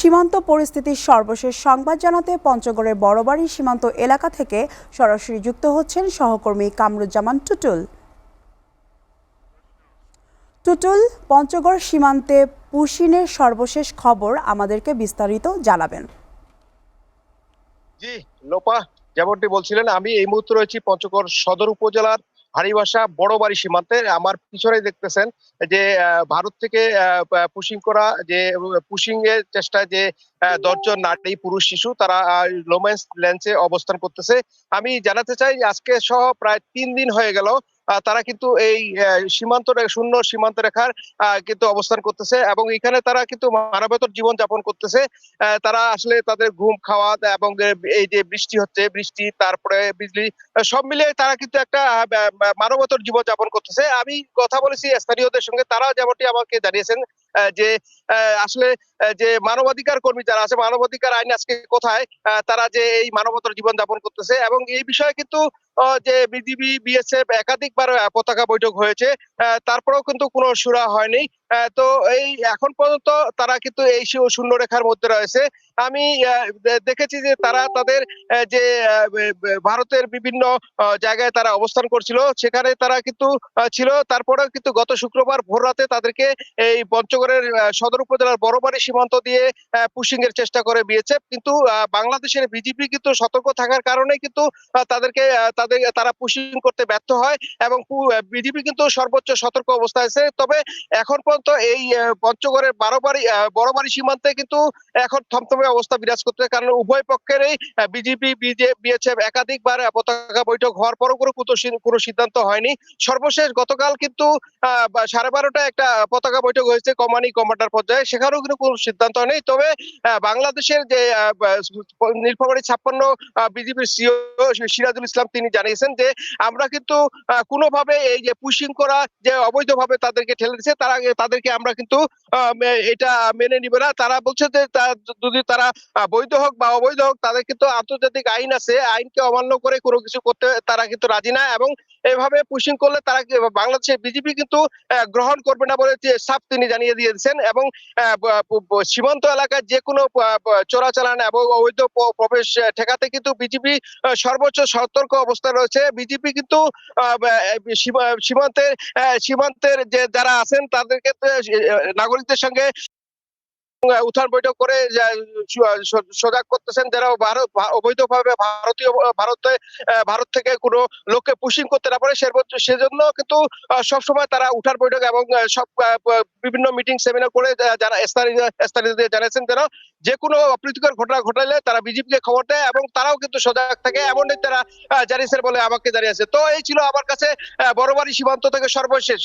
সীমান্ত পরিস্থিতির সর্বশেষ সংবাদ জানাতে পঞ্চগড়ের বড়বাড়ি সীমান্ত এলাকা থেকে সরাসরি যুক্ত হচ্ছেন সহকর্মী কামরুজ্জামান টুটুল। টুটুল, পঞ্চগড় সীমান্তে পুশিনের সর্বশেষ খবর আমাদেরকে বিস্তারিত জানাবেন। জি লোপা, যেমনটি বলছিলেন, আমি এই মুহূর্তে রয়েছি পঞ্চগড় সদর উপজেলার হাড়িবাসা বড়বাড়ি সীমান্তে। আমার পিছনে দেখতেছেন যে ভারত থেকে পুশিং করা, যে পুশিং এর চেষ্টায় যে 10 জন নারী পুরুষ শিশু তারা লোমেন্স ল্যান্সে অবস্থান করতেছে। আমি জানাতে চাই আজকে সহ প্রায় 3 দিন হয়ে গেল তারা কিন্তু এই সীমান্ত শূন্য সীমান্ত রেখার কিন্তু অবস্থান করতেছে এবং এখানে তারা কিন্তু মানবেতর জীবন যাপন করতেছে। তারা আসলে তাদের ঘুম খাওয়া এবং এই যে বৃষ্টি হচ্ছে, বৃষ্টি তারপরে বিজলি, সব মিলিয়ে তারা কিন্তু একটা মানবতর জীবন যাপন করতেছে। আমি কথা বলেছি স্থানীয়দের সঙ্গে, তারা যেমনটি আমাকে জানিয়েছেন যে আসলে যে মানবাধিকার কর্মী যারা আছে, মানবাধিকার আইন আজকে কোথায়, তারা যে এই মানবতর জীবন যাপন করতেছে এবং এই বিষয়ে কিন্তু যে বিজিবি বিএসএফ একাধিকবার পতাকা বৈঠক হয়েছে, তারপরেও কিন্তু কোনো সুরা হয়নি। তো এই এখন পর্যন্ত তারা কিন্তু এই শূন্য রেখার মধ্যে রয়েছে। আমি দেখেছি যে তারা তাদের যে ভারতের বিভিন্ন জায়গায় তারা অবস্থান করছিল, সেখানে তারা কিন্তু ছিল। তারপরেও কিন্তু গত শুক্রবার ভোর রাতে তাদেরকে এই পঞ্চগড়ের সদর উপজেলার বড়বাড়ি সীমান্ত দিয়ে পুশিং এর চেষ্টা করে বিএসএফ, কিন্তু বাংলাদেশের বিজিবি কিন্তু সতর্ক থাকার কারণে কিন্তু তারা পুশিং করতে ব্যর্থ হয় এবং বিজিবি কিন্তু সর্বোচ্চ সতর্ক অবস্থায় আছে। তবে এখন পর্যন্ত এই পঞ্চগড়ের বড়বাড়ি সীমান্তে কিন্তু এখন থমথমে অবস্থা বিরাজ করতে, কারণ উভয় পক্ষেরই বিজিবি বিএসএফ একাধিকবার পতাকা বৈঠক হওয়ার পরও কোনো সিদ্ধান্ত হয়নি। সর্বশেষ গতকাল কিন্তু 12:30টায় একটা পতাকা বৈঠক হয়েছে কমান্ডার পর্যায়ে, সেখানেও কিন্তু কোনো সিদ্ধান্ত নেই। তবে বাংলাদেশের যে নীলফামারী 56 বিজিবির সিও সিরাজুল ইসলাম তিনি জানিয়েছেন যে আমরা কিন্তু কোনোভাবে এই যে পুশিং করা, যে অবৈধভাবে তাদেরকে ঠেলে দিচ্ছে, তাদেরকে আমরা কিন্তু এটা মেনে নিবে না। তারা বলছে যে যদি তারা বৈধ হোক বা অবৈধ হোক, তাদের কিন্তু আন্তর্জাতিক আইন আছে, আইনকে অমান্য করে কোনো কিছু করতে তারা কিন্তু রাজি না এবং এভাবে পুশিং করলে তারা বাংলাদেশের বিজেপি কিন্তু গ্রহণ করবে না বলে যে সাফ তিনি জানিয়ে দিয়েছেন। এবং সীমান্ত এলাকায় যে কোনো চোরাচালান এবং অবৈধ প্রবেশ ঠেকাতে কিন্তু বিজেপি সর্বোচ্চ সতর্ক অবস্থায় রয়েছে। বিজেপি কিন্তু সীমান্তের যে যারা আছেন তাদেরকে নাগরিকদের সঙ্গে উত্থান বৈঠক করে সজাগ করতেছেন, যারা অবৈধভাবে ভারত থেকে কোনো লোককে পুশিং করতে না পারে, সেজন্য কিন্তু সবসময় তারা উঠার বৈঠক এবং সব বিভিন্ন মিটিং সেমিনার করে যারা স্থানীয়দের জানিয়েছেন যেন যে কোনো অপ্রীতিকর ঘটনা ঘটালে তারা বিজেপিকে খবর দেয় এবং তারাও কিন্তু সজাগ থাকে, এমনটাই তারা জানিয়েছেন বলে আমাকে জানিয়েছে। তো এই ছিল আমার কাছে বড়বাড়ি সীমান্ত থেকে সর্বশেষ।